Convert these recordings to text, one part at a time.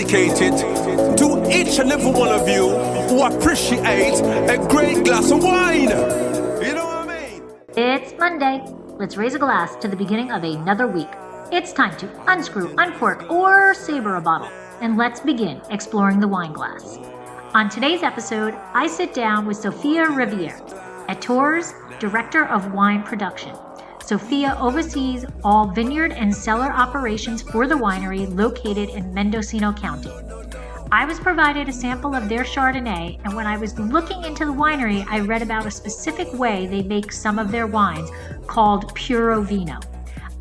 dedicated to each and every one of you who appreciate a great glass of wine. You know what I mean? It's Monday. Let's raise a glass to the beginning of another week. It's time to unscrew, uncork, or saber a bottle. And let's begin exploring the wine glass. On today's episode, I sit down with Sofia Rivier, Ettore's Director of Wine Production. Sofia oversees all vineyard and cellar operations for the winery located in Mendocino County. I was provided a sample of their Chardonnay, and when I was looking into the winery, I read about a specific way they make some of their wines called Puro Vino.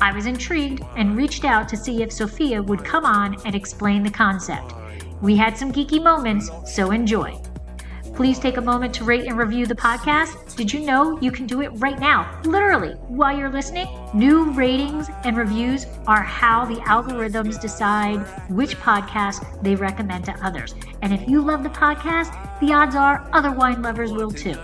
I was intrigued and reached out to see if Sofia would come on and explain the concept. We had some geeky moments, so enjoy. Please take a moment to rate and review the podcast. Did you know you can do it right now, literally, while you're listening? New ratings and reviews are how the algorithms decide which podcast they recommend to others. And if you love the podcast, the odds are other wine lovers will too.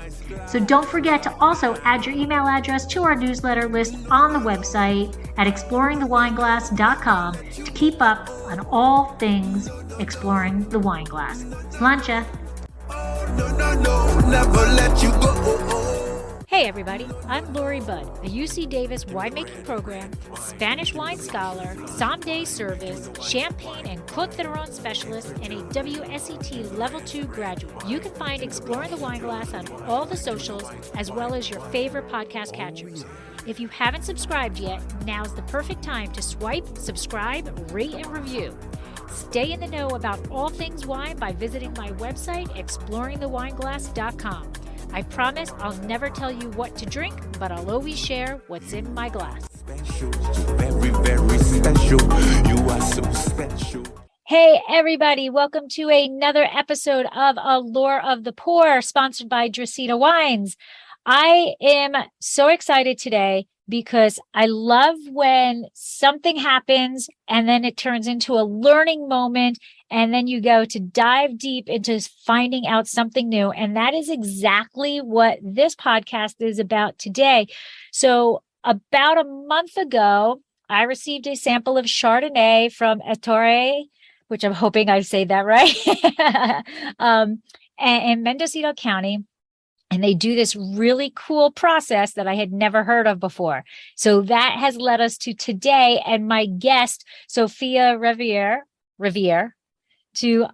So don't forget to also add your email address to our newsletter list on the website at exploringthewineglass.com to keep up on all things exploring the wine glass. Sláinte! No, never let you go. Hey everybody, I'm Lori Budd, a UC Davis winemaking program, Spanish wine scholar, sommelier service, champagne and Côte d'Aron specialist, and a WSET Level 2 graduate. You can find Exploring the Wine Glass on all the socials, as well as your favorite podcast catchers. If you haven't subscribed yet, now's the perfect time to swipe, subscribe, rate, and review. Stay in the know about all things wine by visiting my website, exploringthewineglass.com. I promise I'll never tell you what to drink, but I'll always share what's in my glass. Special, very, very special. You are so special. Hey, everybody. Welcome to another episode of Allure of the Poor, sponsored by Dracaena Wines. I am so excited today because I love when something happens and then it turns into a learning moment, and then you go to dive deep into finding out something new. And that is exactly what this podcast is about today. So about a month ago, I received a sample of Chardonnay from Ettore, which I'm hoping I say that right, in Mendocino County. And they do this really cool process that I had never heard of before. So that has led us to today and my guest, Sofia Rivier, to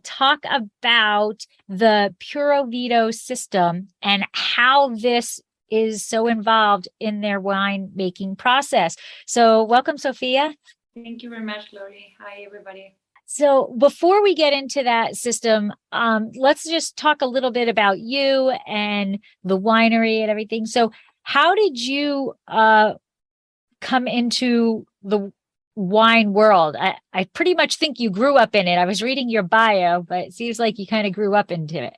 talk about the Puro Vino system and how this is so involved in their wine making process. So welcome, Sofia. Thank you very much, Lori. Hi, everybody. So before we get into that system, let's just talk a little bit about you and the winery and everything. So how did you come into the wine world? I pretty much think you grew up in it. I was reading your bio, but it seems like you kind of grew up into it.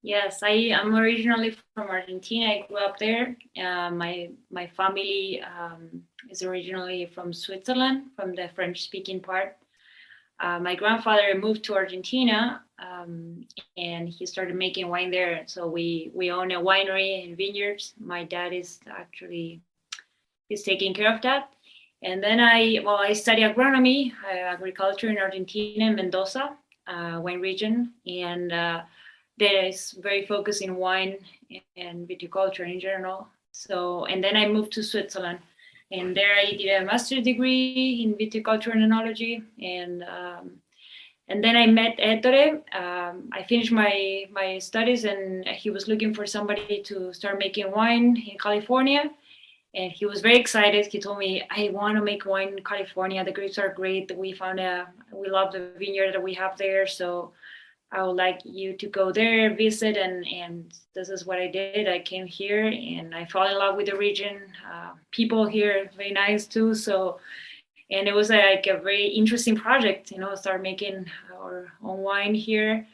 Yes, I'm originally from Argentina. I grew up there. My family is originally from Switzerland, from the French-speaking part. My grandfather moved to Argentina, and he started making wine there. So we own a winery and vineyards. My dad is taking care of that. And then I studied agronomy, agriculture in Argentina, in Mendoza, wine region, and that is very focused in wine and viticulture in general. So, and then I moved to Switzerland. And there I did a master's degree in viticulture and enology. And then I met Ettore. I finished my studies, and he was looking for somebody to start making wine in California. And he was very excited. He told me, I want to make wine in California. The grapes are great. We love the vineyard that we have there. So I would like you to go there, visit, and this is what I did. I came here and I fell in love with the region. People here very nice too. So, and it was like a very interesting project, start making our own wine here.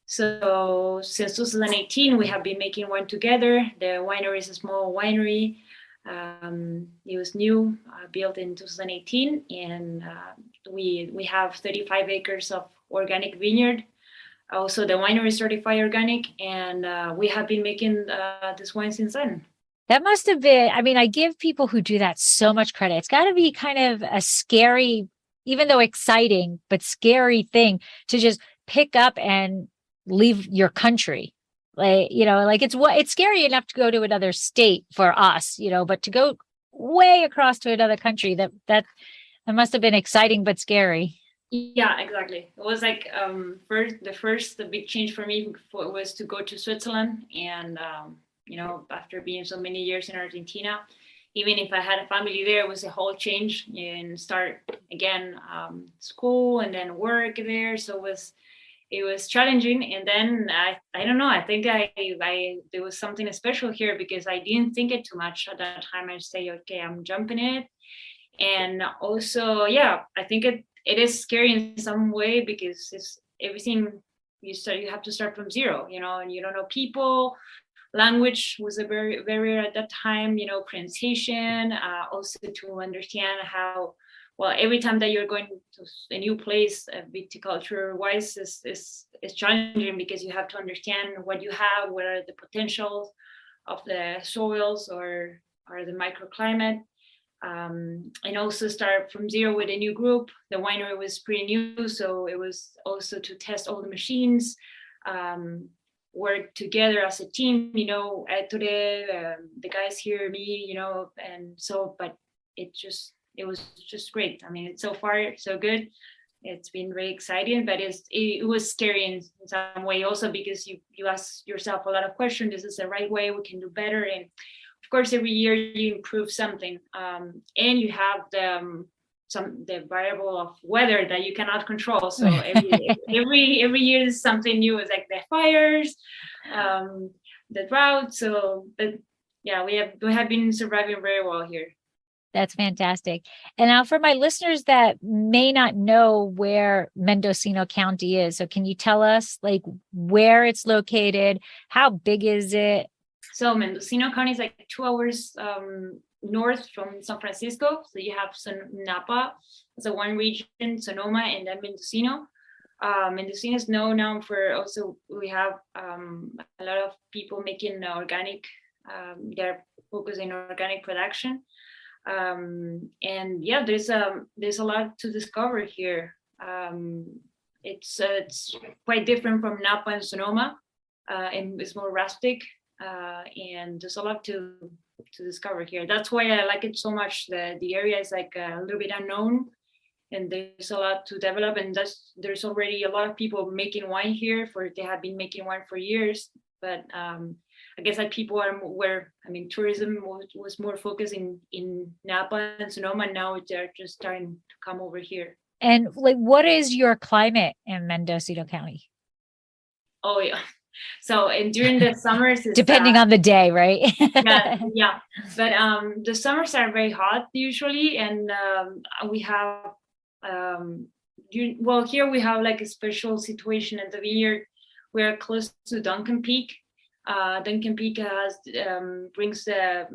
So since 2018, we have been making wine together. The winery is a small winery. It was new, built in 2018, and we have 35 acres of organic vineyard. Also, the winery is certified organic, and we have been making this wine since then. That must have been, I give people who do that so much credit. It's got to be kind of a scary, even though exciting, but scary thing to just pick up and leave your country. Like, like it's scary enough to go to another state for us, but to go way across to another country, that must have been exciting, but scary. Yeah, exactly. It was like the big change for me was to go to Switzerland, and after being so many years in Argentina, even if I had a family there, it was a whole change and start again school and then work there. So it was challenging. And then I don't know, I think there was something special here because I didn't think it too much at that time. I say, okay, I'm jumping it. And also, yeah, I think it is scary in some way because it's everything you have to start from zero, and you don't know people. Language was a very barrier at that time, pronunciation, also to understand how, well, every time that you're going to a new place, viticulture wise is challenging because you have to understand what you have, what are the potentials of the soils or the microclimate. And also start from zero with a new group. The winery was pretty new, so it was also to test all the machines, work together as a team, Ettore, the guys here, me, and so, but it was just great. I mean, it's so far so good. It's been very exciting, but it was scary in some way also because you ask yourself a lot of questions. Is this the right way? We can do better. And of course, every year you improve something, and you have the variable of weather that you cannot control. So every year is something new. It's like the fires, the drought. So, but yeah, we have been surviving very well here. That's fantastic. And now for my listeners that may not know where Mendocino County is, so can you tell us like where it's located? How big is it? So Mendocino County is like 2 hours north from San Francisco. So you have Napa as a one region, Sonoma, and then Mendocino. Mendocino is known now for also, we have a lot of people making organic, they're focused in organic production. And yeah, there's a lot to discover here. It's quite different from Napa and Sonoma, and it's more rustic. And there's a lot to discover here. That's why I like it so much. The area is like a little bit unknown, and there's a lot to develop. And there's already a lot of people making wine here. They have been making wine for years. But I guess like people are where, I mean, tourism was more focused in Napa and Sonoma. And now they're just starting to come over here. And like, what is your climate in Mendocino County? Oh yeah. So, and during the summers, depending on the day, right? yeah. But the summers are very hot usually, and we have here we have like a special situation at the vineyard. We're close to Duncan Peak. Duncan Peak brings the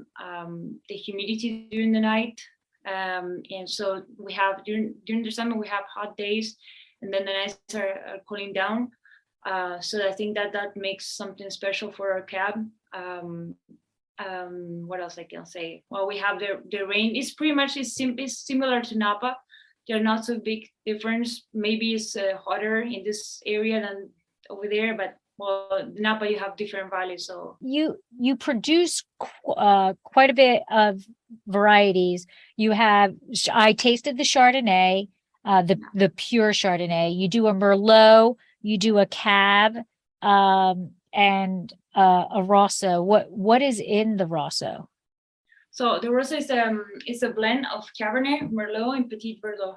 humidity during the night, and so we have during the summer we have hot days, and then the nights are cooling down. So I think that makes something special for our cab. What else I can say? Well, we have the rain. It's pretty much it's similar to Napa. They're not so big difference. Maybe it's hotter in this area than over there, but well, Napa you have different valleys. So you produce quite a bit of varieties. You have. I tasted the Chardonnay, the pure Chardonnay. You do a Merlot. You do a cab, and a Rosso. What is in the Rosso? So the Rosso is a blend of Cabernet, Merlot, and Petit Verdot.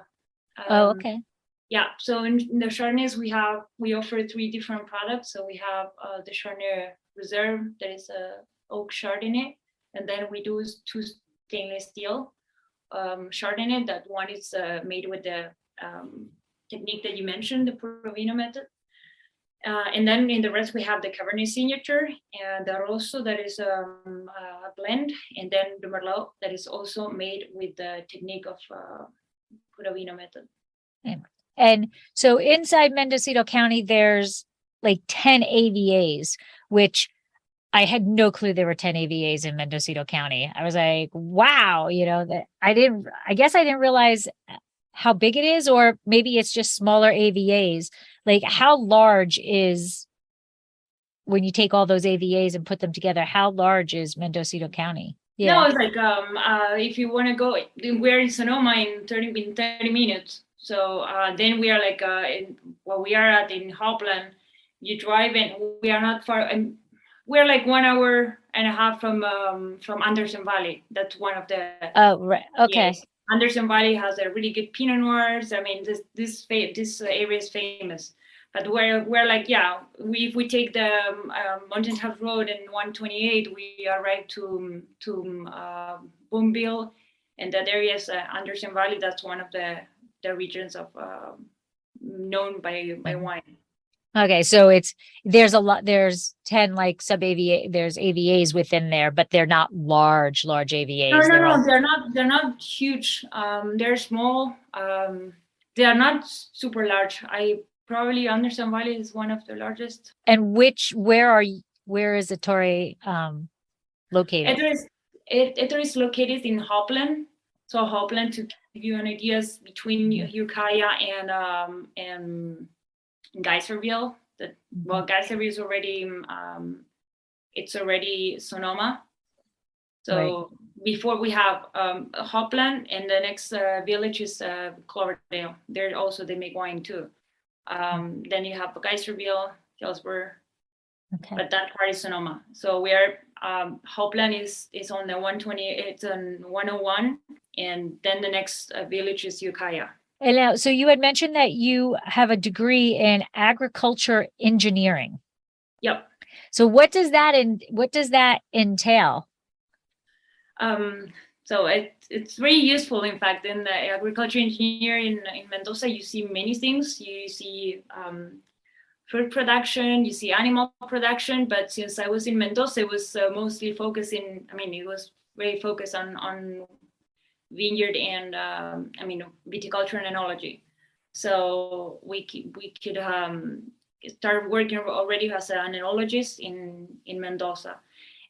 Oh, okay. Yeah. So in the Chardonnays we offer 3 different products. So we have the Chardonnay Reserve, that is a oak Chardonnay, and then we do 2 stainless steel Chardonnay. That one is made with the technique that you mentioned, the Puro Vino method. And then in the rest, we have the Cabernet Signature and the Rosso, that is a blend, and then the Merlot, that is also made with the technique of Puro Vino method. And so inside Mendocino County, there's like 10 AVAs, which I had no clue there were 10 AVAs in Mendocino County. I was like, wow, that I guess I didn't realize how big it is, or maybe it's just smaller AVAs. Like how large is, when you take all those AVAs and put them together, how large is Mendocino County? No, it's like if you want to go, we're in Sonoma in 30 minutes. So then we are like we are at in Hopland. You drive and we are not far, and we're like 1.5 hours from Anderson Valley. That's one of the. Oh, right. Okay. Yes. Anderson Valley has a really good Pinot Noirs. I mean, this area is famous. But we're like, yeah, if we take the Mountain Top Road and 128, we arrive to Boonville, and that area is Anderson Valley. That's one of the regions of known by wine. Okay, so there's a lot. There's 10 like sub AVA. There's AVAs within there, but they're not large AVAs. No, they're not huge. They're small. They are not super large. Probably Anderson Valley is one of the largest. And where is Ettore located? Ettore is located in Hopland. So Hopland, to give you an idea, is between Ukiah and Geyserville. Geyserville is already it's already Sonoma. So before we have Hopland, and the next village is Cloverdale. There also they make wine too. Then you have Geyserville, Galesburg, but that part is Sonoma. So we are Hopland is on the 120. It's on 101, and then the next village is Ukiah. And now, so you had mentioned that you have a degree in agriculture engineering. Yep. So what does that entail? So it's very useful. In fact, in the agriculture engineer in Mendoza, you see many things. You see food production, you see animal production. But since I was in Mendoza, it was mostly focusing. I mean, it was very focused on vineyard and viticulture and enology. So we could start working already as an enologist in Mendoza.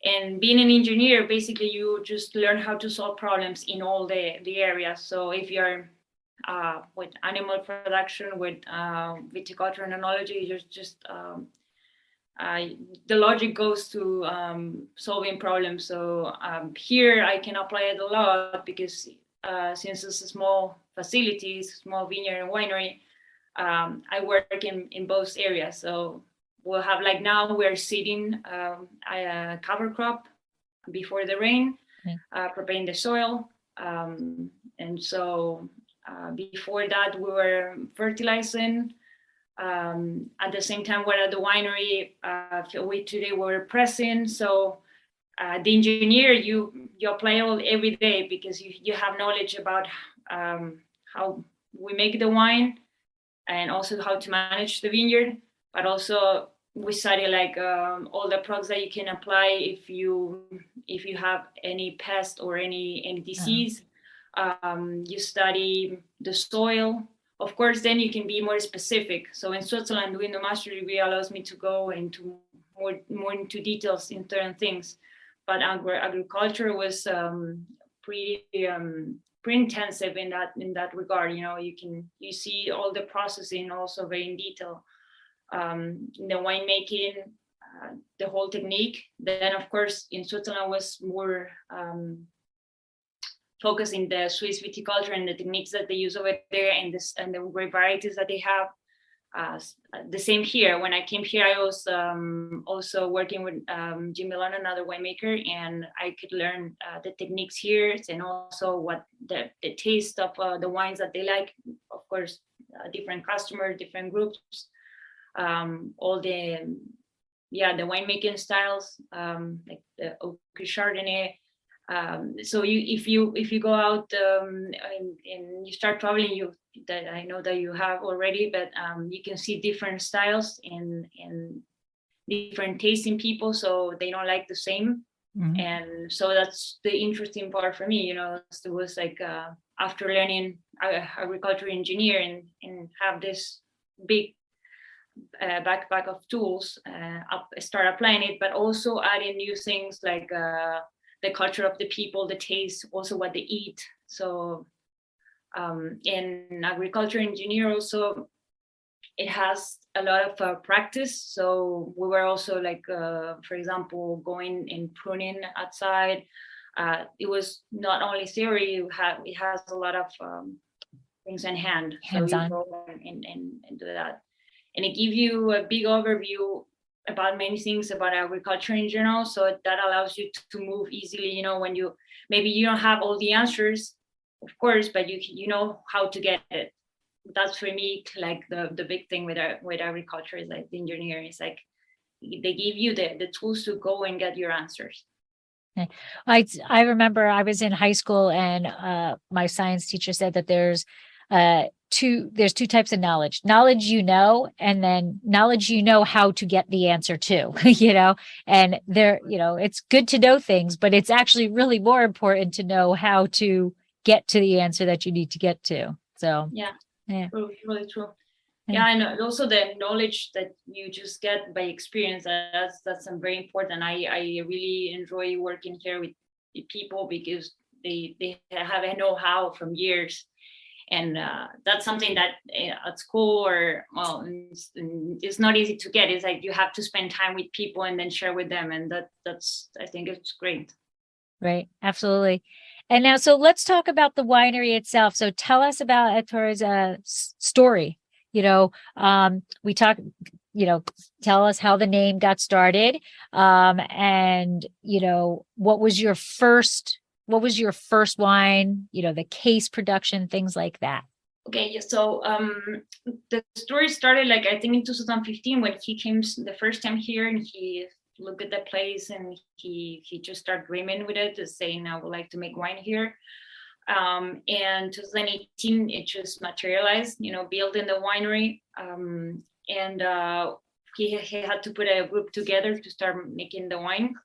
And being an engineer, basically, you just learn how to solve problems in all the areas. So if you're with animal production, with viticulture and enology, you're just the logic goes to solving problems. So here I can apply it a lot because since it's a small facilities, small vineyard and winery, I work in both areas. So we'll have, like now we're seeding a cover crop before the rain, preparing the soil. And so before that we were fertilizing. At the same time, we're at the winery. Today we're pressing. So the engineer, you apply it every day because you have knowledge about how we make the wine and also how to manage the vineyard. But also we study like all the products that you can apply if you have any pest or any disease. You study the soil. Of course, then you can be more specific. So in Switzerland, doing the master degree allows me to go into more into details in certain things. But agriculture was pretty intensive in that regard. You know, you see all the processing also very in detail. The winemaking, the whole technique. Then, of course, in Switzerland was more focus in the Swiss viticulture and the techniques that they use over there, and the great varieties that they have. The same here. When I came here, I was also working with Jim Milon, another winemaker, and I could learn the techniques here and also what the taste of the wines that they like. Of course, different customers, different groups, all the winemaking styles, like the oak Chardonnay. So if you go out and you start traveling, that I know that you have already, but you can see different styles and different tastes in people, so they don't like the same. Mm-hmm. And so that's the interesting part for me, you know. It was like after learning agriculture engineer and have this big backpack of tools, start applying it, but also adding new things like the culture of the people, the taste, also what they eat. So In agriculture engineer also, it has a lot of practice. So we were also like, for example, going and pruning outside. It was not only theory, it has a lot of things in hand. So you Hands-on. go and do that. And it gives you a big overview about many things about agriculture in general. So that allows you to move easily, you know, when maybe you don't have all the answers, of course, but you know how to get it. That's for me like the big thing with agriculture is like the engineering. It's like they give you the tools to go and get your answers. I remember I was in high school and my science teacher said that there's two types of knowledge, and then knowledge how to get the answer to, and there, it's good to know things, but it's actually really more important to know how to get to the answer that you need to get to. So yeah. Really true. Yeah. Yeah, and also the knowledge that you just get by experience, that's very important. I really enjoy working here with people because they have a know-how from years, and that's something that at school or it's not easy to get. It's like you have to spend time with people and then share with them, and that's I think it's great. Right, absolutely. And now, so let's talk about the winery itself. So tell us about Ettore's story. We talk, tell us how the name got started. And, what was your first wine, the case production, things like that. Okay, so the story started like I think in 2015 when he came the first time here, and he looked at the place and he just started dreaming with it, saying I would like to make wine here. And 2018 it just materialized, building the winery, and he had to put a group together to start making the wine.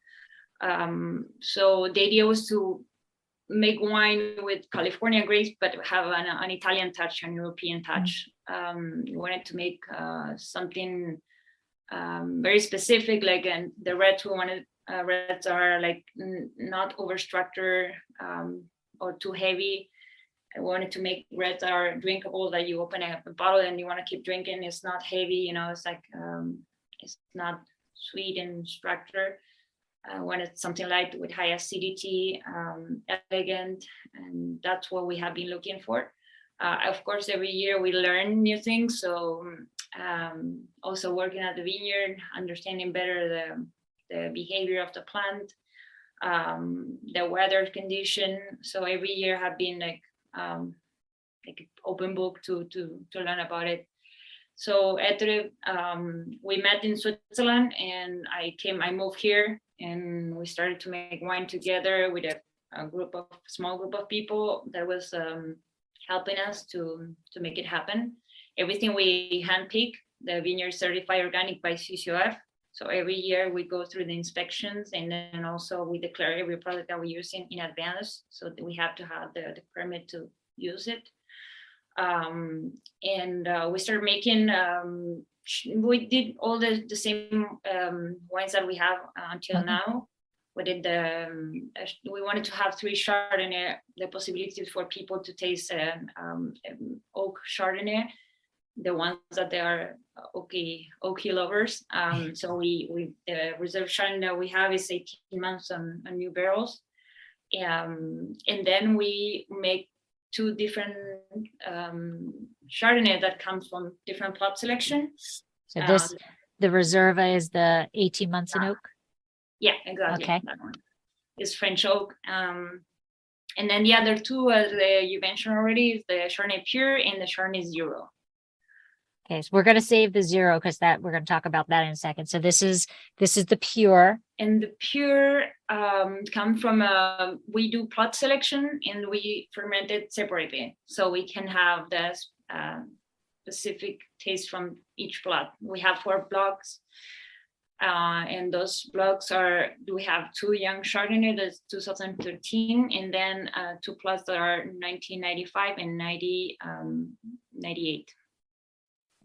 So the idea was to make wine with California grapes, but have an Italian touch, an European touch. We wanted to make something very specific, like, and the reds, we wanted reds are like not over structured or too heavy. I wanted to make reds that are drinkable, that you open a bottle and you want to keep drinking. It's not heavy, it's like it's not sweet and structured. I wanted something light with high acidity, elegant, and that's what we have been looking for. Of course, every year we learn new things. So also working at the vineyard, understanding better the behavior of the plant, the weather condition. So every year have been like open book to learn about it. So Ettore, we met in Switzerland, and I moved here, and we started to make wine together with a small group of people that was helping us to make it happen. Everything we handpick, the vineyard certified organic by CCOF. So every year we go through the inspections, and then also we declare every product that we're using in advance, so that we have to have the permit to use it. And we started making, we did all the same wines that we have until now. We did we wanted to have 3 Chardonnay, the possibility for people to taste oak Chardonnay, the ones that they are oaky lovers. So the reserve Chardonnay that we have is 18 months on new barrels. And then we make 2 different Chardonnay that comes from different plot selection. So the Reserva is the 18 months in oak? Yeah, exactly. Okay. That one is French oak. And then the other 2, as you mentioned already, is the Chardonnay Pure and the Chardonnay Zero. Okay, so we're going to save the zero because we're going to talk about that in a second. So this is the pure. And the pure come from we do plot selection, and we ferment it separately, so we can have the specific taste from each plot. We have 4 blocks, and those blocks we have 2 young Chardonnay, that's 2013, and then 2 plots that are 1995 and 98.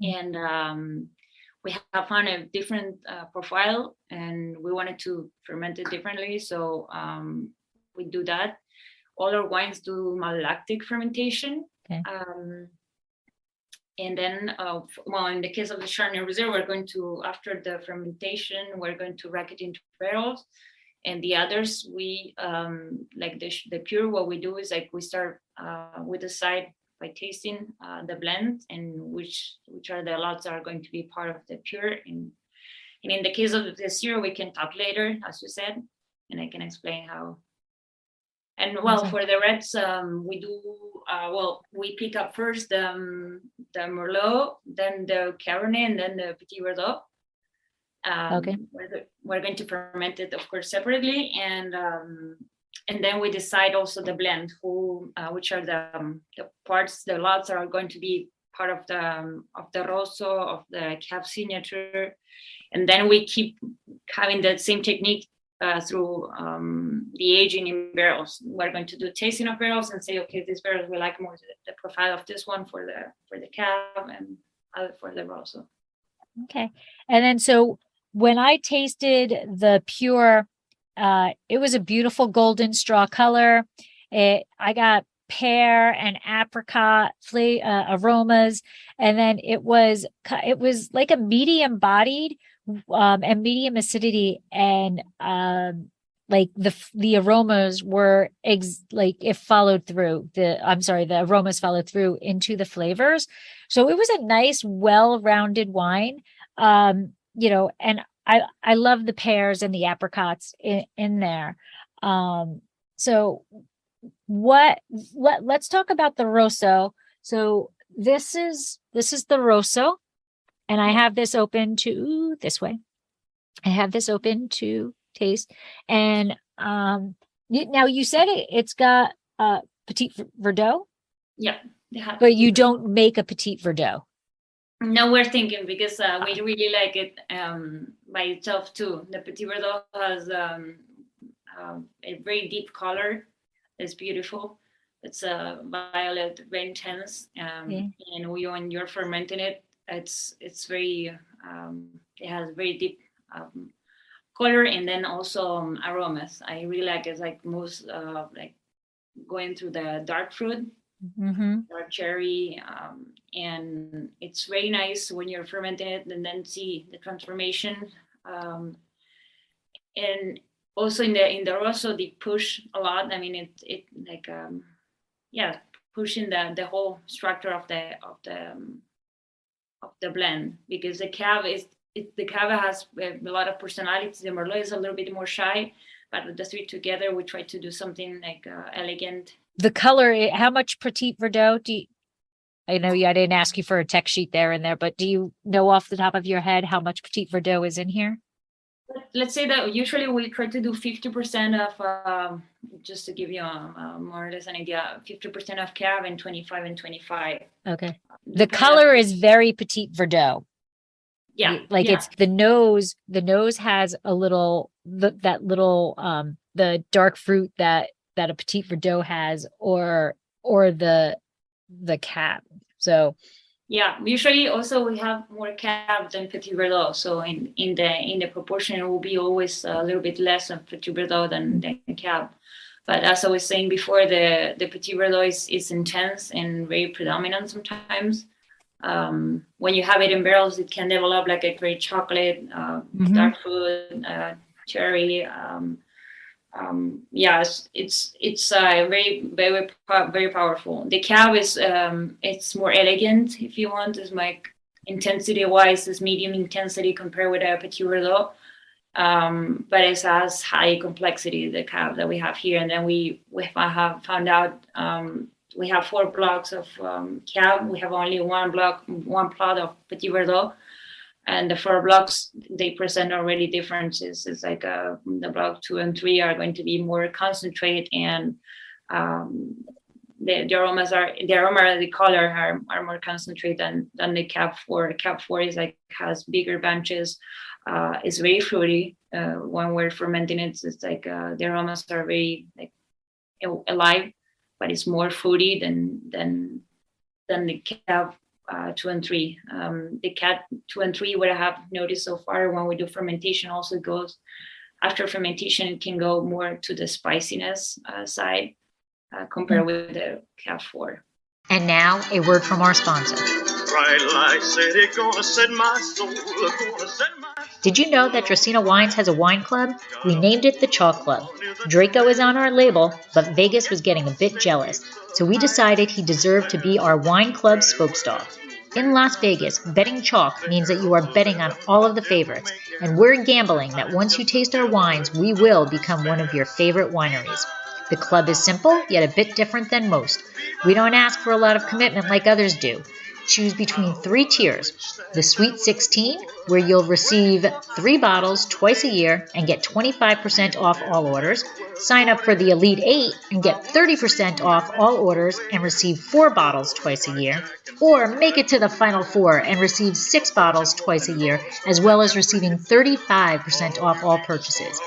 And we have found a different profile, and we wanted to ferment it differently. So we do that. All our wines do malolactic fermentation. Okay. And then, well, in the case of the Chardonnay Reserve, we're going to, after the fermentation, we're going to rack it into barrels. And the others, we, like the pure, what we do is like we start, we decide by tasting the blend and which are the lots that are going to be part of the pure. And in the case of the zero, we can talk later, as you said, and I can explain how. And well, for the reds, we do, well, we pick up first the Merlot, then the Cabernet, and then the Petit Verdot. Okay. We're going to ferment it, of course, separately, and then we decide also the blend, which are the parts, the lots are going to be part of the Rosso, of the Cab signature, and then we keep having the same technique through the aging in barrels. We're going to do tasting of barrels and say, okay, this barrel we like more the profile of this one for the Cab and other for the Rosso. Okay. And then so when I tasted the pure, it was a beautiful golden straw color. I got pear and apricot aromas, and then it was like a medium bodied and medium acidity, and like the aromas were like it followed through the aromas followed through into the flavors. So it was a nice, well-rounded wine. You know, and I love the pears and the apricots in there. So let's talk about the Rosso. So this is the Rosso, and I have this open to this way. I have this open to taste, and now you said it's got Petit Verdot. Yeah, but you don't make a Petit Verdot. No, we're thinking because we really like it by itself too. The Petit Verdot has a very deep color. It's beautiful. It's violet, very intense. And when you're fermenting it, it's very it has very deep color, and then also aromas. I really like it. It's like most like going through the dark fruit. Dark cherry, and it's very nice when you're fermenting it and then see the transformation. And also in the Rosso, they push a lot. I mean, it like pushing the whole structure of the blend, because the Cab has a lot of personality. The Merlot is a little bit more shy, but the three together, we try to do something like elegant. The color, how much Petit Verdot I know I didn't ask you for a tech sheet there and there, but do you know off the top of your head how much Petit Verdot is in here? Let's say that usually we try to do 50% of, just to give you more or less an idea, 50% of Cab and 25 and 25. Okay. The color is very Petit Verdot. Yeah. It's the nose has a little, the dark fruit that a Petit Verdot has, or the Cab. So yeah, usually also we have more Cab than Petit Verdot. So in the proportion, it will be always a little bit less of Petit Verdot than Cab. But as I was saying before, the Petit Verdot is intense and very predominant sometimes. When you have it in barrels, it can develop like a great chocolate, dark fruit, cherry. It's very, very, very powerful. The Cab is it's more elegant, if you want. It's like intensity wise, it's medium intensity compared with a Petit Verdot, but it has high complexity, the Cab that we have here. And then we have found out we have 4 blocks of Cab. We have only one plot of Petit Verdot. And the 4 blocks, they present already differences. It's like the block 2 and 3 are going to be more concentrated, and the aromas the color are more concentrated than the Cab 4. Cab 4 is has bigger bunches. It's very fruity. When we're fermenting it, it's like the aromas are very alive, but it's more fruity than the Cab 2 and 3. The Cab 2 and 3, what I have noticed so far when we do fermentation, also goes after fermentation, it can go more to the spiciness side compared with the Cab 4. And now, a word from our sponsor. Bright light city, gonna set my soul, gonna set my soul. Did you know that Dracaena Wines has a wine club? We named it the Chalk Club. Draco is on our label, but Vegas was getting a bit jealous, so we decided he deserved to be our wine club spokesdog. In Las Vegas, betting chalk means that you are betting on all of the favorites, and we're gambling that once you taste our wines, we will become one of your favorite wineries. The club is simple, yet a bit different than most. We don't ask for a lot of commitment like others do. Choose between 3 tiers. The Sweet 16, where you'll receive 3 bottles twice a year and get 25% off all orders. Sign up for the Elite 8 and get 30% off all orders and receive 4 bottles twice a year. Or make it to the Final 4 and receive 6 bottles twice a year, as well as receiving 35% off all purchases.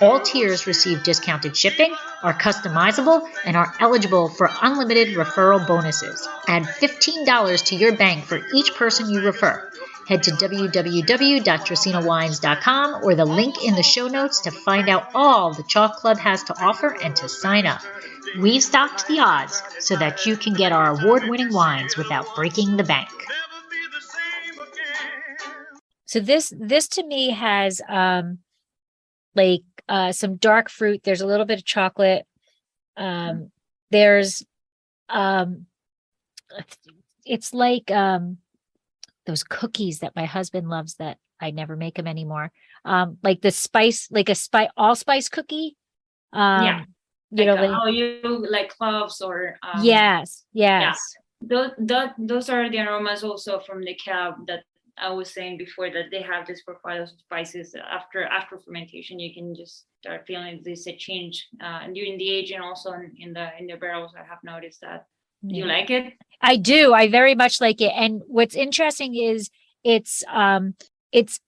All tiers receive discounted shipping, are customizable, and are eligible for unlimited referral bonuses. Add $15 to your bank for each person you refer. Head to www.dracaenawines.com or the link in the show notes to find out all the Chalk Club has to offer and to sign up. We've stocked the odds so that you can get our award-winning wines without breaking the bank. So this to me has some dark fruit. There's a little bit of chocolate. There's it's like those cookies that my husband loves that I never make them anymore. Like the spice, like a allspice cookie. Yeah. You know, you like cloves or yes. Yeah. Those are the aromas also from the cab that I was saying before, that they have this profile of spices. After fermentation, you can just start feeling this a change during the aging. Also in the barrels, I have noticed that. Do you like it? I do. I very much like it. And what's interesting is it's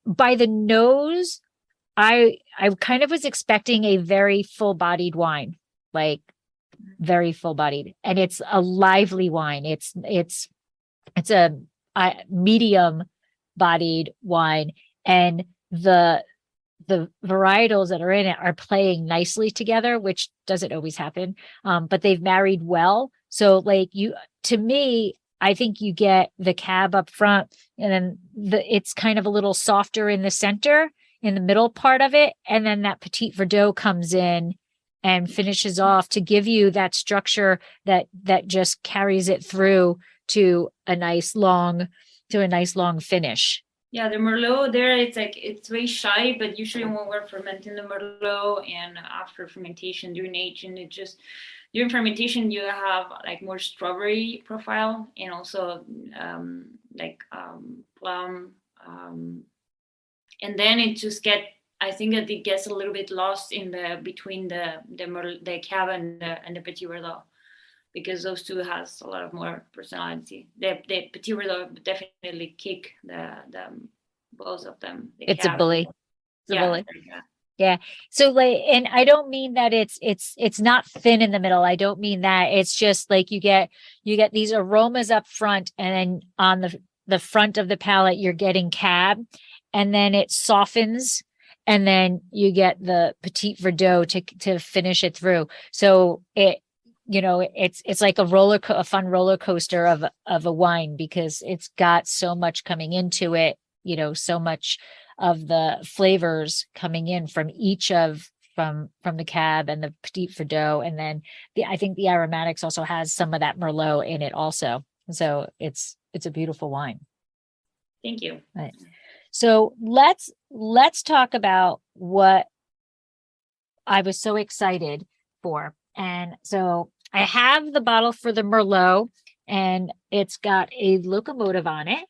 by the nose. I kind of was expecting a very full-bodied wine, like very full-bodied, and it's a lively wine. It's a medium bodied wine, and the varietals that are in it are playing nicely together, which doesn't always happen, but they've married well. So like to me, I think you get the cab up front, and then it's kind of a little softer in the center, in the middle part of it, and then that Petit Verdot comes in and finishes off to give you that structure that just carries it through to a nice long finish. Yeah, the Merlot there, it's very shy, but usually when we're fermenting the Merlot and after fermentation, during aging, during fermentation, you have like more strawberry profile and also plum. And then it just I think that it gets a little bit lost between the Cab and the Petit Verdot, because those two has a lot of more personality. The Petit Verdot definitely kick the both of them. It's a bully. It's a bully. Yeah. Yeah. So and I don't mean that it's not thin in the middle. I don't mean that. It's just like you get these aromas up front, and then on the front of the palate, you're getting Cab, and then it softens, and then you get the Petit Verdot to finish it through. So it's like a fun roller coaster of a wine, because it's got so much coming into it, so much of the flavors coming in from from the Cab and the Petit Verdot. And then I think the aromatics also has some of that Merlot in it also. So it's a beautiful wine. Thank you. Right. So let's talk about what I was so excited for. And so I have the bottle for the Merlot, and it's got a locomotive on it.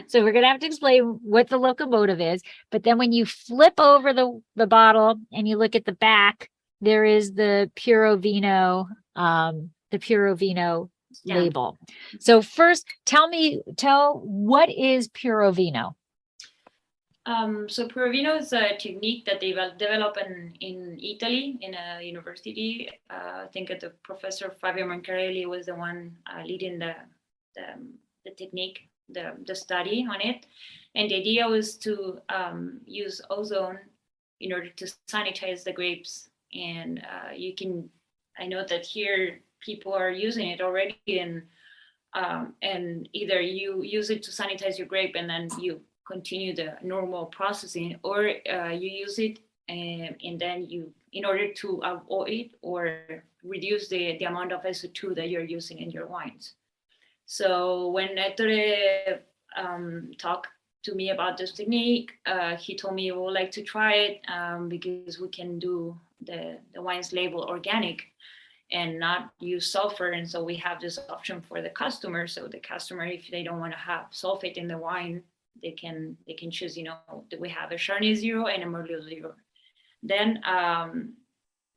So we're going to have to explain what the locomotive is. But then when you flip over the bottle and you look at the back, there is the Puro Vino, label. So first, tell what is Puro Vino? So Puro Vino is a technique that they developed in Italy in a university. I think the professor Fabio Mancarelli was the one leading the technique, the study on it. And the idea was to use ozone in order to sanitize the grapes. And I know that here people are using it already, and either you use it to sanitize your grape and then you continue the normal processing, or you use it and then you, in order to avoid or reduce the amount of SO2 that you're using in your wines. So when Ettore talked to me about this technique, he told me, we would like to try it because we can do the wines label organic and not use sulfur. And so we have this option for the customer. So the customer, if they don't want to have sulfate in the wine, they can choose, that we have a Chardonnay 0 and a Merlot 0. Then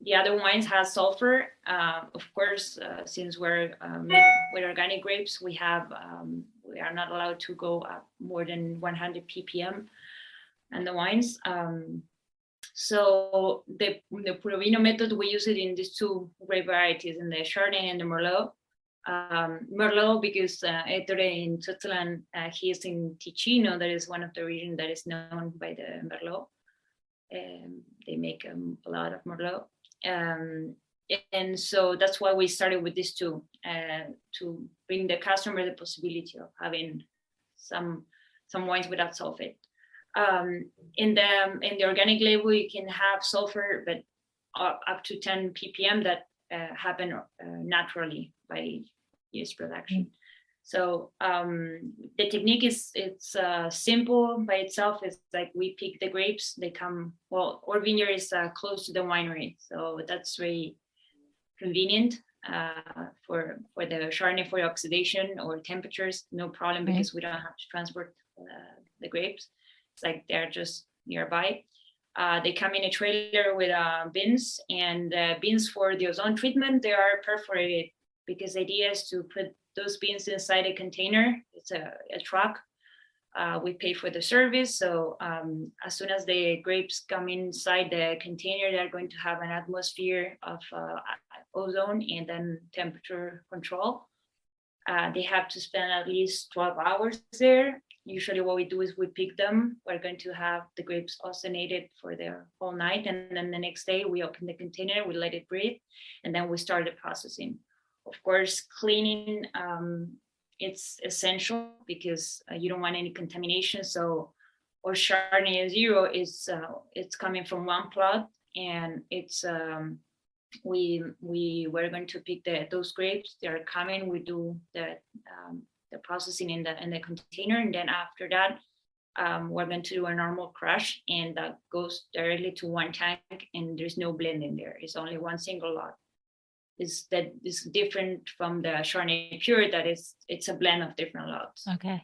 the other wines have sulfur. Of course, since we're made with organic grapes, we are not allowed to go up more than 100 ppm in the wines. So the Puro Vino method, we use it in these two grape varieties, in the Chardonnay and the Merlot. Merlot, because Ettore in Switzerland, he is in Ticino, that is one of the regions that is known by the Merlot. They make a lot of Merlot. And so that's why we started with these two, to bring the customer the possibility of having some wines without sulfate. In the organic label, you can have sulfur, but up to 10 ppm that happen naturally by yeast production. So the technique it's simple by itself. It's like we pick the grapes. They come, well, our vineyard is close to the winery, so that's very convenient for the Chardonnay, for oxidation or temperatures. No problem, because we don't have to transport the grapes. It's like they're just nearby. They come in a trailer with bins, and bins for the ozone treatment, they are perforated, because the idea is to put those beans inside a container. It's a truck. We pay for the service. So as soon as the grapes come inside the container, they're going to have an atmosphere of ozone and then temperature control. They have to spend at least 12 hours there. Usually what we do is we pick them. We're going to have the grapes ozonated for the whole night. And then the next day we open the container, we let it breathe, and then we start the processing. Of course, cleaning, it's essential, because you don't want any contamination. So our Chardonnay 0 is it's coming from one plot, and it's we were going to pick those grapes. They are coming. We do the processing in the container, and then after that we're going to do a normal crush, and that goes directly to one tank, and there's no blend in there. It's only one single lot. That is different from the Chardonnay pure, that it's a blend of different lots. Okay.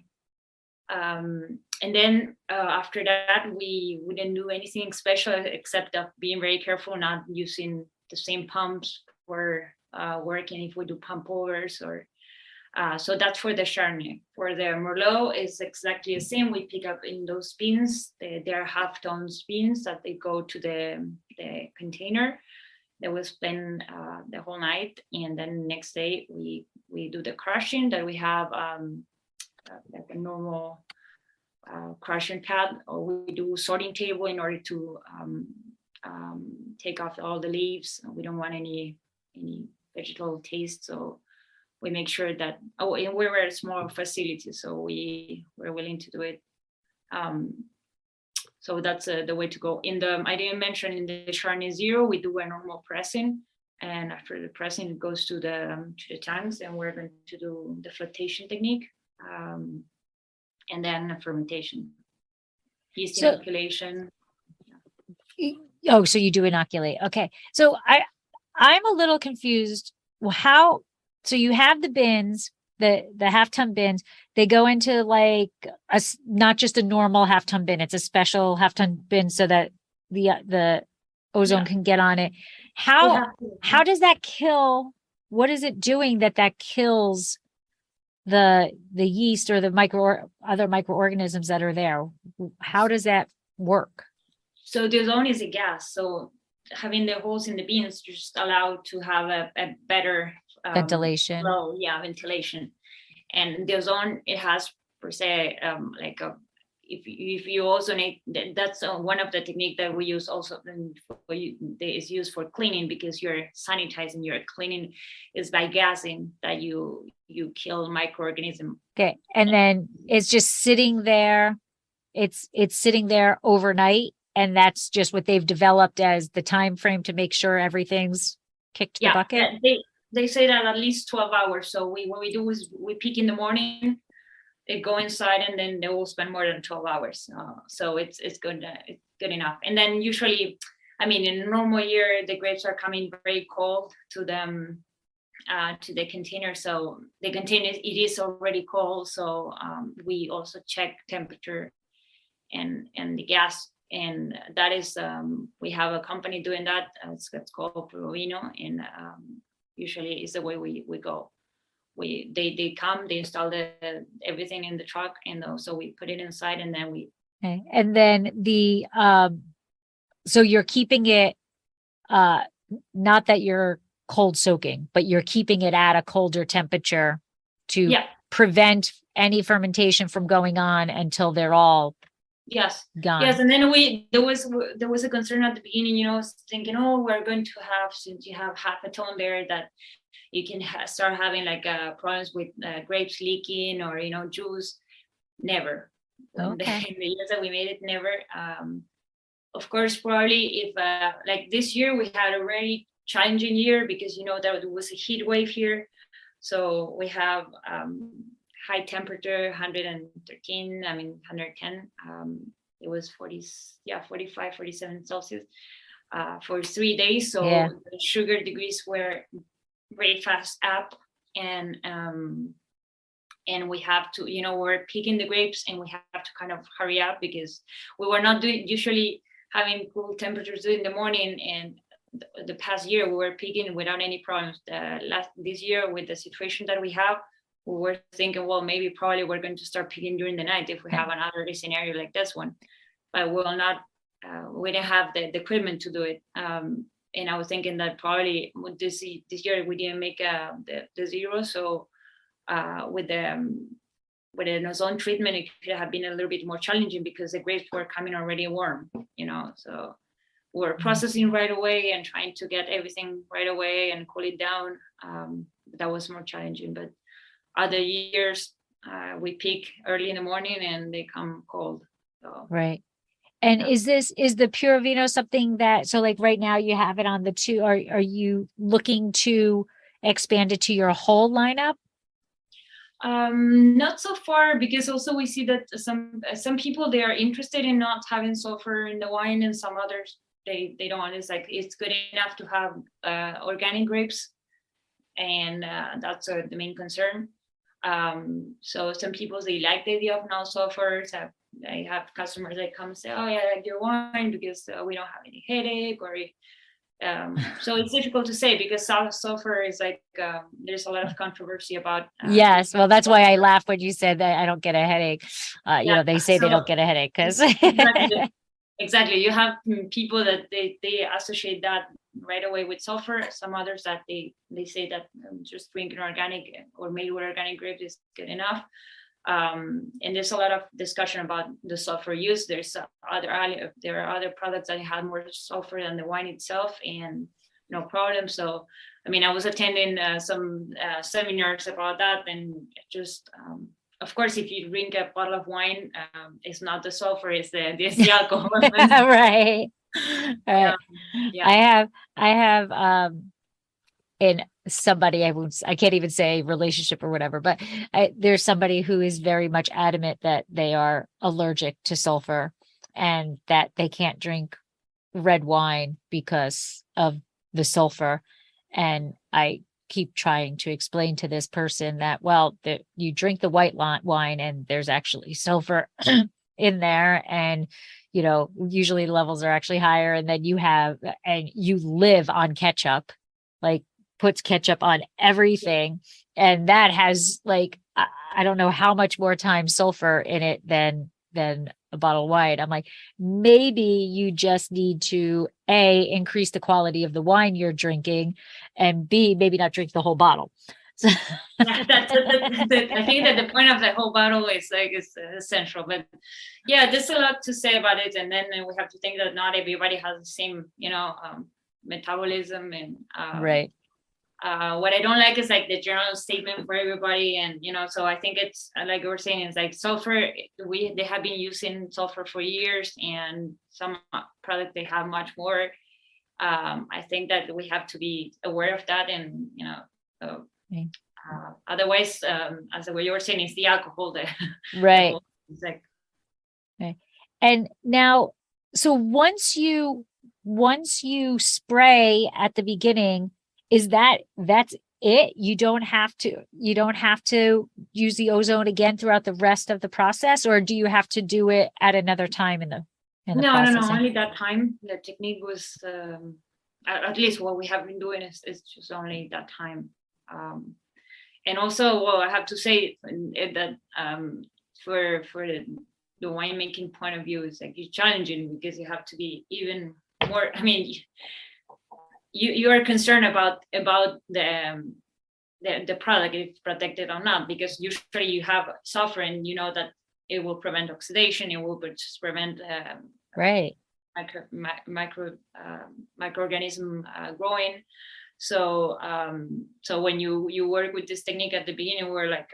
And then after that, we wouldn't do anything special except of being very careful, not using the same pumps for working if we do pump overs or. So that's for the Chardonnay. For the Merlot, it's exactly the same. We pick up in those bins. They're half-ton bins that they go to the container. They will spend the whole night, and then next day we do the crushing. That we have like a normal crushing pad, or we do sorting table in order to take off all the leaves. We don't want any vegetal taste, so we make sure that, and we're a small facility, so we're willing to do it. So that's the way to go. I didn't mention, in the Chardonnay 0, we do a normal pressing, and after the pressing, it goes to the tanks, and we're going to do the flotation technique, and then fermentation, yeast inoculation. Oh, so you do inoculate. Okay. So I'm a little confused. Well, so you have the bins, the half-ton bins, they go into like not just a normal half-ton bin, it's a special half-ton bin so that the ozone can get on it. How does that kill? What is it doing that kills the yeast or the other microorganisms that are there? How does that work? So the ozone is a gas. So having the holes in the bins just allow to have a better ventilation. Ventilation. And the ozone, it has per se if you also need, that's one of the technique that we use also is used for cleaning, because you're sanitizing, you're cleaning is by gassing that you kill microorganisms. Okay. And then it's just sitting there. It's sitting there overnight, and that's just what they've developed as the time frame to make sure everything's kicked to the bucket. They say that at least 12 hours. So what we do is we pick in the morning, they go inside, and then they will spend more than 12 hours. So it's good. It's good enough. And then usually, I mean, in a normal year, the grapes are coming very cold to them, to the container. So the container, it is already cold. So we also check temperature and the gas. And that is, we have a company doing that. It's called Puro Vino. And usually is the way we go. They come, they install everything in the truck, and so we put it inside, and then we. Okay. And then so you're keeping it, not that you're cold soaking, but you're keeping it at a colder temperature to prevent any fermentation from going on until they're all gone. Yes. And then there was a concern at the beginning, thinking, oh, we're going to have, since you have half a ton there, that you can start having like problems with grapes leaking or juice. Never. Okay. In the years that we made it, never. Of course, probably if like this year we had a very challenging year, because there was a heat wave here, so we have high temperature, 113, 110. It was 45, 47 Celsius for 3 days. So the sugar degrees were very fast up, and we have to, we're picking the grapes, and we have to kind of hurry up, because we were not usually having cool temperatures in the morning, and the past year we were picking without any problems. This year, with the situation that we have, we were thinking, well, probably we're going to start picking during the night if we have another scenario like this one, but we will not. We didn't have the equipment to do it. And I was thinking that probably this year we didn't make the zero. So with the ozone treatment, it could have been a little bit more challenging, because the grapes were coming already warm, so we're processing right away and trying to get everything right away and cool it down. That was more challenging, but other years we pick early in the morning and they come cold. So. Right. And is the Puro Vino something that, so like right now you have it on the two, are you looking to expand it to your whole lineup? Not so far, because also we see that some people, they are interested in not having sulfur in the wine, and some others they don't. It's like, it's good enough to have organic grapes, and that's the main concern. So some people, they like the idea of no sulfur. So I have customers that come and say, oh yeah, I like your wine because we don't have any headache, or so it's difficult to say, because sulfur is like, there's a lot of controversy about. Yes, well, that's why I laughed when you said that I don't get a headache. They say they don't get a headache because. Exactly. You have people that they associate that right away with sulfur. Some others that they say that just drinking organic or made with organic grapes is good enough. And there's a lot of discussion about the sulfur use. There are other products that have more sulfur than the wine itself, and no problem. So, I was attending some seminars about that, and just, of course, if you drink a bottle of wine, it's not the sulfur, it's the alcohol. Right. Yeah. I have in somebody, I can't even say relationship or whatever, but there's somebody who is very much adamant that they are allergic to sulfur and that they can't drink red wine because of the sulfur. And I keep trying to explain to this person that, well, you drink the white wine and there's actually sulfur in there, and usually levels are actually higher, and then you live on ketchup, like puts ketchup on everything, and that has like I don't know how much more times sulfur in it than a bottle of wine. I'm like, maybe you just need to A, increase the quality of the wine you're drinking, and B, maybe not drink the whole bottle. Yeah, I think that the point of the whole bottle is like is essential. But yeah, there's a lot to say about it, and then we have to think that not everybody has the same, metabolism. And Right. what I don't like is like the general statement for everybody, and so I think it's like we were saying, it's like sulfur. They have been using sulfur for years, and some products they have much more. I think that we have to be aware of that, and so, Okay. otherwise, as the way you were saying, it's the alcohol that Right. it's like, And now, so once you spray at the beginning, that's it? You don't have to use the ozone again throughout the rest of the process, or do you have to do it at another time in the no, processing? only that time. The technique was at least what we have been doing is just only that time. And also, well, I have to say that for the winemaking point of view, it's like it's challenging because you have to be even more. I mean, you are concerned about the product, if it's protected or not, because usually you have sulfur and you know that it will prevent oxidation, it will just prevent Right. microorganism growing. So when you work with this technique at the beginning, we're like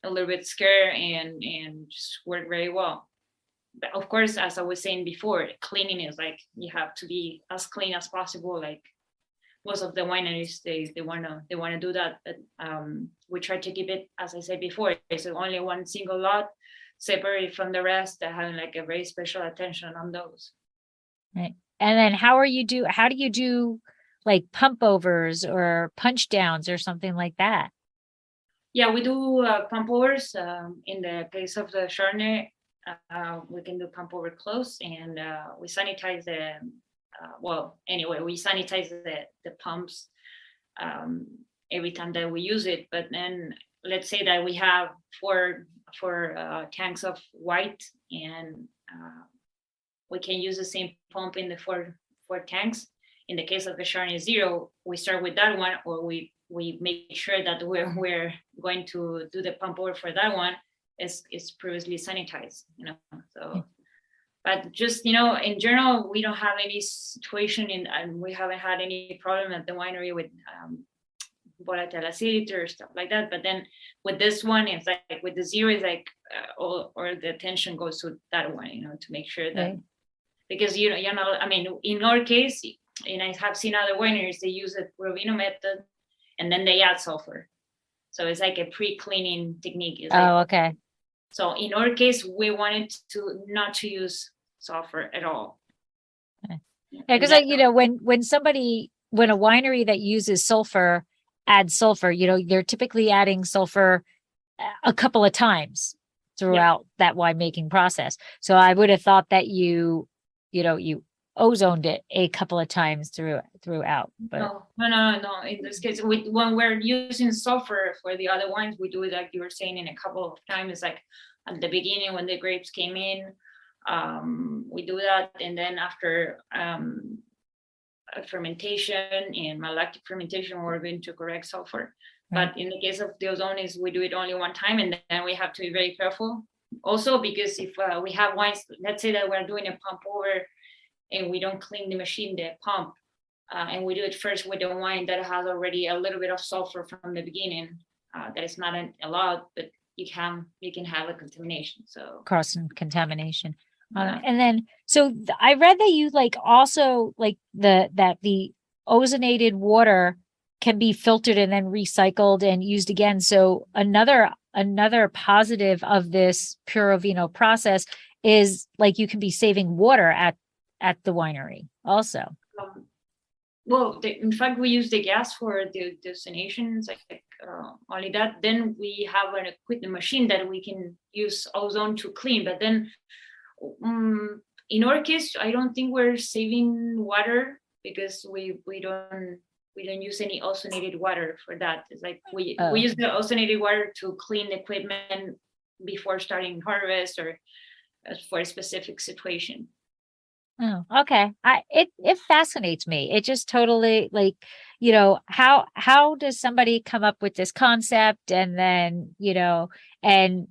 a little bit scared and just work very well. But of course, as I was saying before, cleaning is like you have to be as clean as possible. Like most of the wineries, they wanna do that, but we try to keep it, as I said before, it's only one single lot, separate from the rest, having like a very special attention on those. Right. And then how do you do like pump overs or punch downs or something like that? Yeah, we do pump overs. In the case of the Chardonnay, we can do pump over close, and we sanitize we sanitize the pumps every time that we use it. But then let's say that we have four tanks of white, and we can use the same pump in the four tanks. In the case of the Chardonnay Zero, we start with that one, or we make sure that we're going to do the pump over for that one is previously sanitized, So, but just in general, we don't have any situation and we haven't had any problem at the winery with volatile acidity or stuff like that. But then with this one, it's like with the Zero, it's like or the attention goes to that one, to make sure that. Right. Because I mean, in our case, and I have seen other wineries, they use the Puro Vino method and then they add sulfur. So it's like a pre-cleaning technique. Okay. So in our case, we wanted to not to use sulfur at all. Okay. Yeah, because when a winery that uses sulfur adds sulfur, they're typically adding sulfur a couple of times throughout that winemaking process. So I would have thought that you ozoned it a couple of times throughout. But no. In this case, when we're using sulfur for the other wines, we do it like you were saying in a couple of times. Like at the beginning when the grapes came in, we do that, and then after fermentation and malolactic fermentation, we're going to correct sulfur. Right. But in the case of the ozones, we do it only one time, and then we have to be very careful. Also, because if we have wines, let's say that we're doing a pump over and we don't clean the machine, the pump, and we do it first with the wine that has already a little bit of sulfur from the beginning, that is not allowed, but you can have a contamination. So cross contamination. And then, so I read that you also that the ozonated water can be filtered and then recycled and used again. So another positive of this Puro Vino process is you can be saving water at the winery also. In fact, we use the gas for the destinations, only that. Then we have an equipment machine that we can use ozone to clean. But then in our case, I don't think we're saving water because we don't use any ozonated water for that. It's like we use the ozonated water to clean the equipment before starting harvest or for a specific situation. Oh, okay. It fascinates me. It just totally how does somebody come up with this concept? And then, and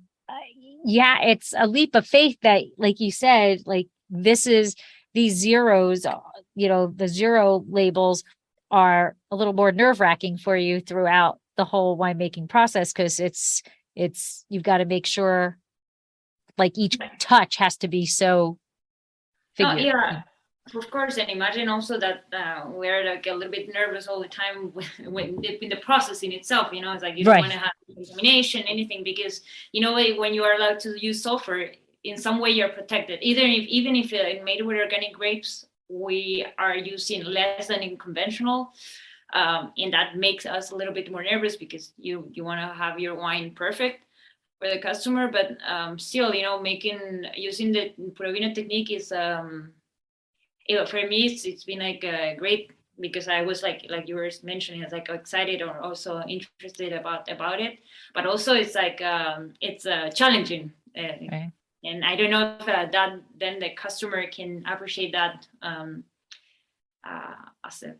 yeah, it's a leap of faith that, like you said, like these zeros, the zero labels are a little more nerve-wracking for you throughout the whole winemaking process, because you've got to make sure like each touch has to be so figured. Yeah, of course. And imagine also that we're like a little bit nervous all the time when in the process in itself, it's like you don't want to have contamination, anything, because when you are allowed to use sulfur, in some way you're protected. Even if made with organic grapes, we are using less than in conventional, and that makes us a little bit more nervous because you want to have your wine perfect for the customer. But still, using the Puro Vino technique is for me it's been like great, because I was like you were mentioning, it's like excited or also interested about it, but also it's like it's challenging. Right. And I don't know if that then the customer can appreciate that as a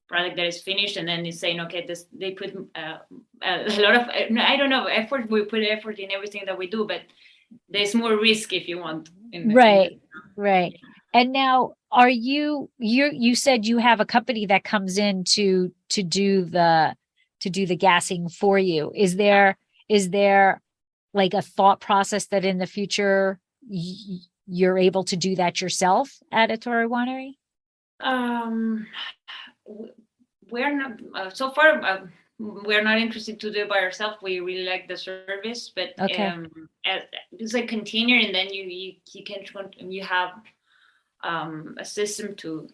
product that is finished, and then it's saying, okay, they put a lot of, I don't know, effort. We put effort in everything that we do, but there's more risk if you want. Right. And now, are you said you have a company that comes in to do the gassing for you. Is there like a thought process that in the future you're able to do that yourself at Ettore Winery? We're not so far. We're not interested to do it by ourselves. We really like the service, but it's a container, and then you have a system to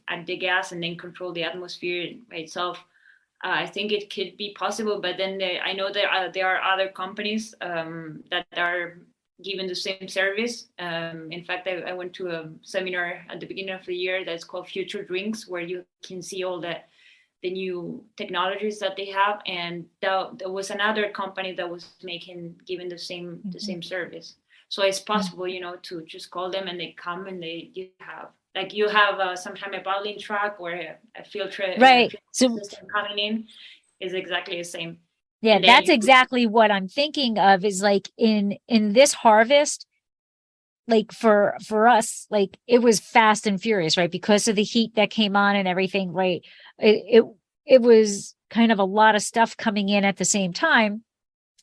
add the gas and then control the atmosphere by itself. I think it could be possible, but then I know there are other companies that are giving the same service. In fact, I went to a seminar at the beginning of the year that's called Future Drinks, where you can see all the new technologies that they have, and there was another company that was giving the same service. So it's possible, to just call them and they come and you have sometimes a bottling truck or a filter, right? System coming in is exactly the same. Yeah, that's exactly what I'm thinking of, is like in this harvest, like for us, like it was fast and furious, right? Because of the heat that came on and everything, right? It was kind of a lot of stuff coming in at the same time.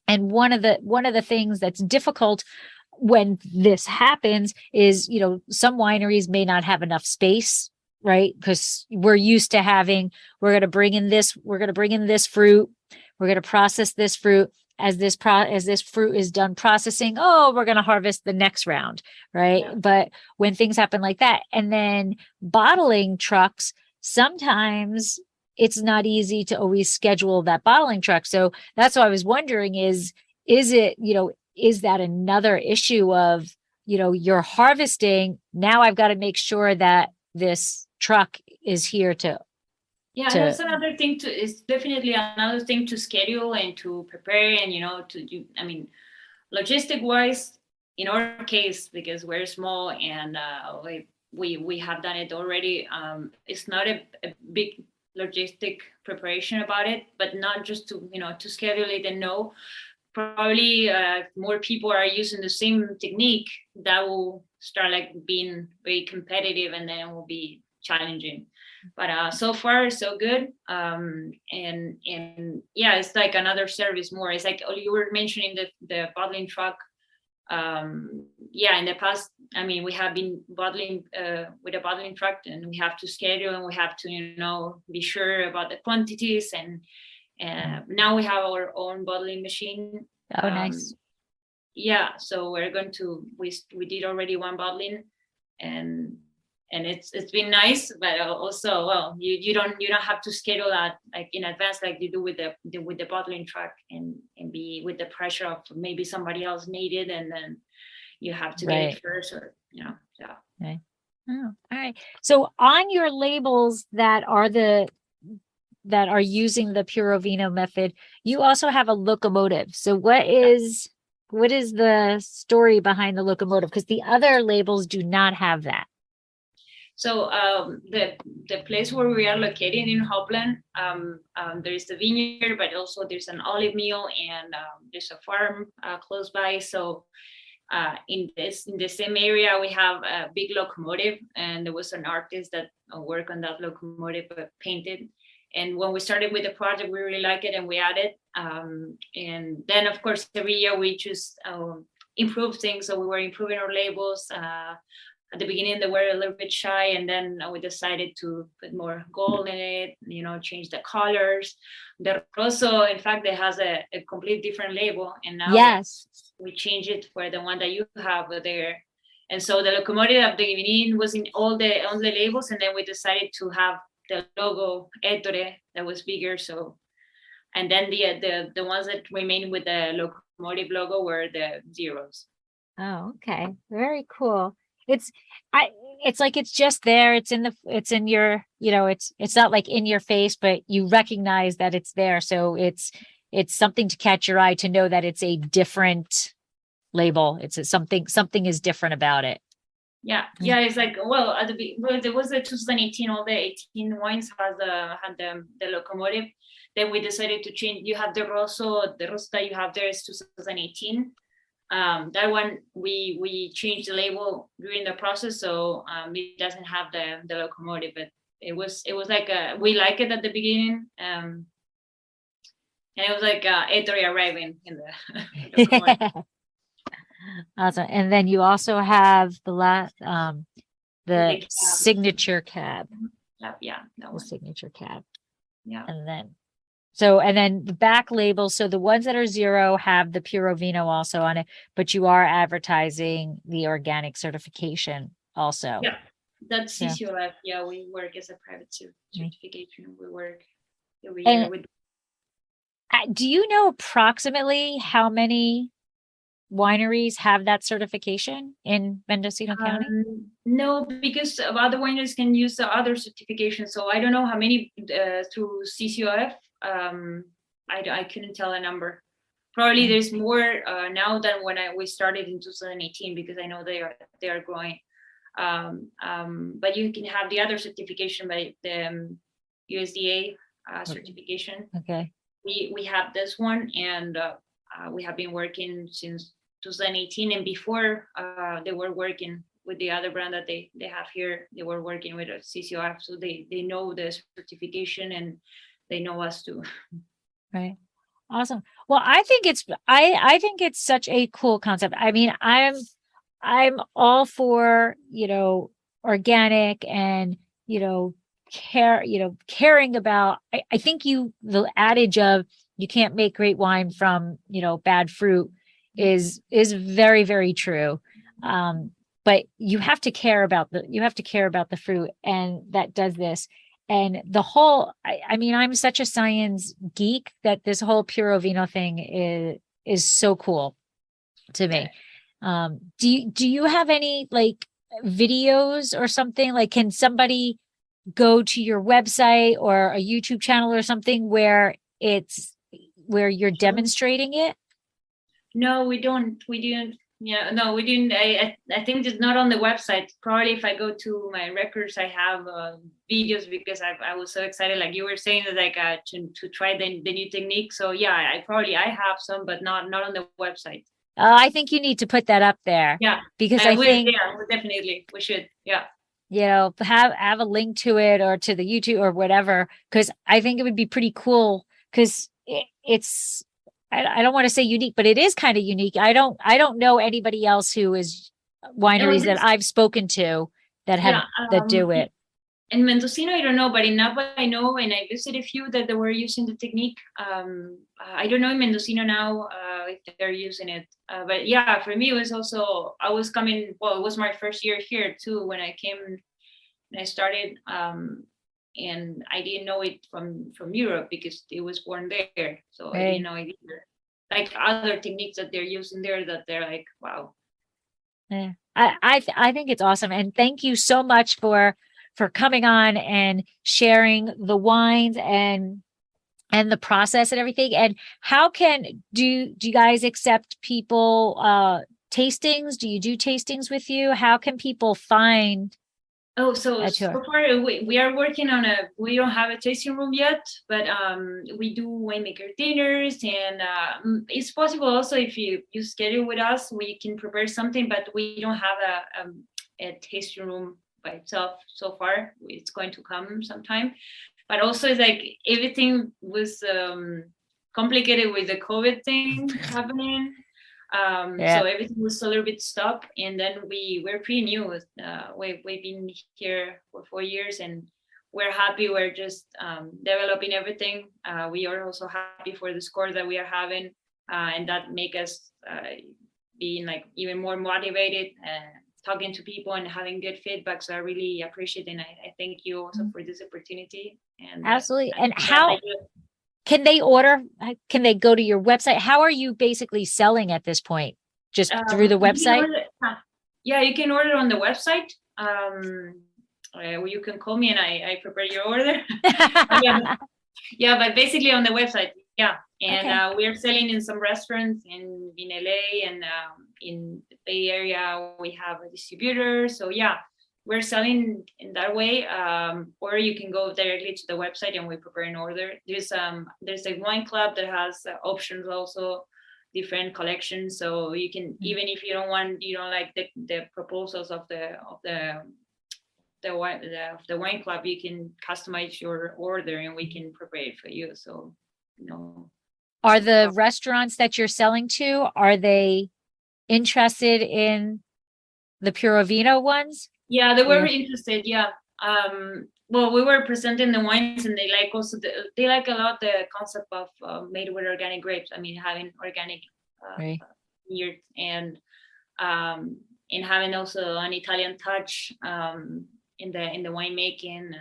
And one of the things that's difficult when this happens is, some wineries may not have enough space, right? Because we're used to we're going to bring in this fruit, we're going to process this fruit. As this fruit is done processing, we're going to harvest the next round, right? Yeah. But when things happen like that, and then bottling trucks, sometimes it's not easy to always schedule that bottling truck. So that's what I was wondering is that another issue of, you're harvesting, now I've got to make sure that this truck is here to. Yeah, that's another thing it's definitely another thing to schedule and to prepare, and logistic wise, in our case, because we're small and we have done it already, it's not a big logistic preparation about it, but not just to schedule it and know. Probably more people are using the same technique, that will start being very competitive, and then it will be challenging. But so far so good. And yeah, it's like another service more. It's like you were mentioning the bottling truck. In the past, we have been bottling with a bottling truck, and we have to schedule, and we have to be sure about the quantities, and now we have our own bottling machine. Oh, nice. Yeah, so we're going to we did already one bottling, and it's been nice, but also, well, you don't have to schedule that in advance like you do with the bottling truck, and be with the pressure of maybe somebody else needed, and then you have to get it first, or Okay. Oh, all right. So on your labels that are using the Puro Vino method, you also have a locomotive. So what is the story behind the locomotive? Because the other labels do not have that. So the place where we are located in Hopland, there is the vineyard, but also there's an olive mill, and there's a farm close by. So in the same area, we have a big locomotive, and there was an artist that worked on that locomotive, painted. And when we started with the project, we really liked it, and we added. And then, of course, every year we just improve things. So we were improving our labels. At the beginning, they were a little bit shy, and then we decided to put more gold in it, change the colors. The Rosso, in fact, it has a complete different label, and now Yes. we changed it for the one that you have there. And so the locomotive at the beginning was in all the labels, and then we decided to have the logo Ettore that was bigger. So, and then the ones that remained with the locomotive logo were the zeros. Oh, okay. Very cool. It's like it's just there. It's in your, it's not like in your face, but you recognize that it's there. So it's something to catch your eye, to know that it's a different label. Something is different about it. Yeah. It's like, well, there was the 2018. All the 18 wines had the locomotive. Then we decided to change. You have the Rosso that you have there is 2018. That one we changed the label during the process, so it doesn't have the locomotive, but it was like we like it at the beginning, and it was like Ettore arriving in the locomotive. Awesome. And then you also have the cab. signature cab. Yeah, that one. The signature cab. Yeah. And then the back label. So the ones that are zero have the Puro Vino also on it, but you are advertising the organic certification also. Yeah, that's CCOF. Yeah, we work as a private certification. We work every year with. Do you know approximately how many wineries have that certification in Mendocino County? No, because other wineries can use the other certification. So I don't know how many through CCOF. I couldn't tell a number. Probably there's more now than when we started in 2018, because I know they are growing. But you can have the other certification by the USDA certification. Okay. We have this one, and we have been working since 2018, and before they were working with the other brand that they have here. They were working with a CCOF, so they know the certification, and they know us too. Right. Awesome. Well, I think it's such a cool concept. I mean, I'm all for, organic and, caring about, I think the adage of you can't make great wine from, bad fruit is very, very true. But you have to care about the fruit, and that does this. And the whole, I mean, I'm such a science geek that this whole Puro Vino thing is so cool to me. Do you have any like videos or something? Like, can somebody go to your website or a YouTube channel or something where you're demonstrating it? No, we don't. We didn't. Yeah, no, we didn't. I think it's not on the website. Probably if I go to my records, I have videos, because I was so excited, like you were saying, like to try the new technique. So yeah, I have some, but not on the website. I think you need to put that up there. Yeah, because I think definitely we should. Yeah. Have a link to it or to the YouTube or whatever, because I think it would be pretty cool, because it's. I don't want to say unique, but it is kind of unique. I don't know anybody else who is wineries that I've spoken to that have that do it. In Mendocino, I don't know, but in Napa, I know, and I visited a few that they were using the technique. I don't know in Mendocino now if they're using it. But yeah, for me, it was also, it was my first year here too, when I came and I started. And I didn't know it from Europe, because it was born there. So right. I didn't know it either. Like other techniques that they're using there, that they're like, wow. Yeah, I think it's awesome. And thank you so much for coming on and sharing the wines and the process and everything. And how do you guys accept people tastings? Do you do tastings with you? How can people find Oh, so Ettore? far we are working on we don't have a tasting room yet, but we do winemaker dinners, and it's possible also if you schedule with us, we can prepare something, but we don't have a tasting room by itself so far. It's going to come sometime, but also it's like everything was complicated with the COVID thing happening. So everything was a little bit stopped, and then we're pretty new. We've been here for 4 years, and we're happy. We're just developing everything. We are also happy for the score that we are having, and that make us being like even more motivated, talking to people and having good feedback. So I really appreciate it, and I thank you also for this opportunity. And Absolutely. And how can they order? Can they go to your website? How are you basically selling at this point? Just through the website? Yeah, you can order on the website. You can call me and I prepare your order. Yeah, but basically on the website. Yeah. And we are selling in some restaurants in LA, and in the Bay Area, we have a distributor. So yeah, we're selling in that way, or you can go directly to the website and we prepare an order. There's a wine club that has options also, different collections. So you can, even if you don't like the proposals of the wine club, you can customize your order and we can prepare it for you. So Are the restaurants that you're selling to, are they interested in the Puro Vino ones? Yeah, they were interested. Yeah. Well, we were presenting the wines, and they like also they like a lot the concept of made with organic grapes. I mean, having organic vineyards, and having also an Italian touch in the winemaking.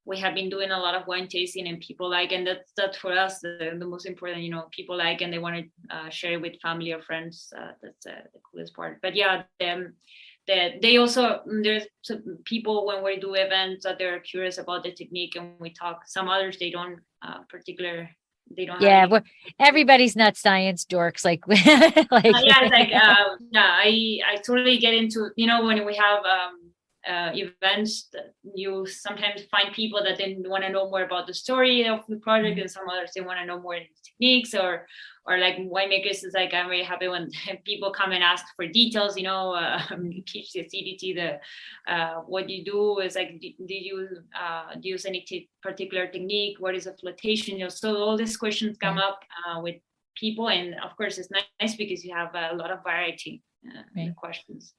We have been doing a lot of wine tasting, and people like, and that's for us the most important. People like, and they want to share it with family or friends. That's the coolest part. But yeah, they also, there's some people when we do events that they're curious about the technique, and we talk. Some others they don't Yeah, everybody's not science dorks like I totally get into, when we have events, you sometimes find people that then want to know more about the story of the project, and some others they want to know more techniques, or like winemakers is like, I'm very happy when people come and ask for details, teach the CDT what you do is like, do you use any particular technique, what is a flotation, so all these questions come up with people, and of course it's nice because you have a lot of variety in the questions.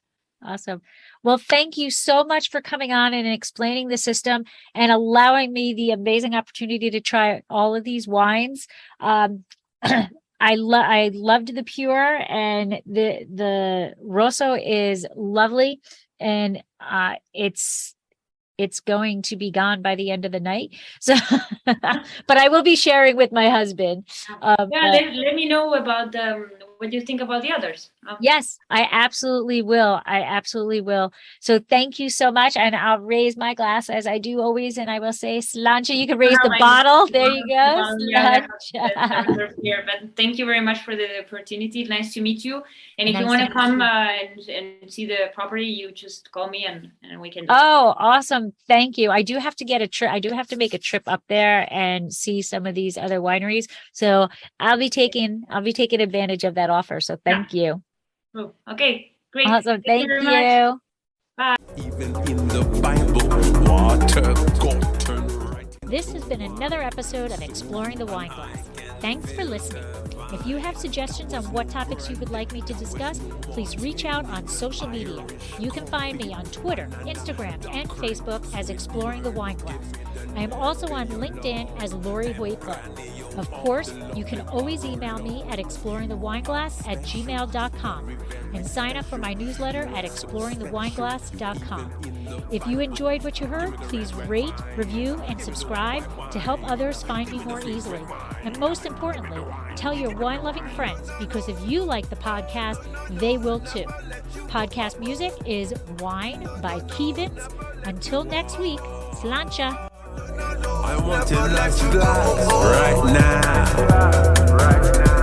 Awesome. Well, thank you so much for coming on and explaining the system and allowing me the amazing opportunity to try all of these wines. I loved the Pure, and the Rosso is lovely, and it's going to be gone by the end of the night. So, but I will be sharing with my husband. Let me know about what do you think about the others? Yes, I absolutely will. So thank you so much. And I'll raise my glass as I do always. And I will say, Sláinte, you can raise the bottle. There you go. Here, but thank you very much for the opportunity. Nice to meet you. And if you want to come and see the property, you just call me and we can. Oh, awesome. Thank you. I do have to get a trip. I do have to make a trip up there and see some of these other wineries. So I'll be taking advantage of that offer. So thank you. Oh, okay, great. Awesome. Thank you. Bye. Even in the Bible, water got turned right. This has been another episode of Exploring the Wine Glass. Thanks for listening. If you have suggestions on what topics you would like me to discuss, please reach out on social media. You can find me on Twitter, Instagram, and Facebook as Exploring the Wine Glass. I am also on LinkedIn as Lori Huipo. Of course, you can always email me at exploringthewineglass@gmail.com and sign up for my newsletter at exploringthewineglass.com. If you enjoyed what you heard, please rate, review, and subscribe to help others find me more easily. And most importantly, tell your wine-loving friends, because if you like the podcast, they will too. Podcast music is Wine by Kevins. Until next week, Sláinte. I want a nice glass right now.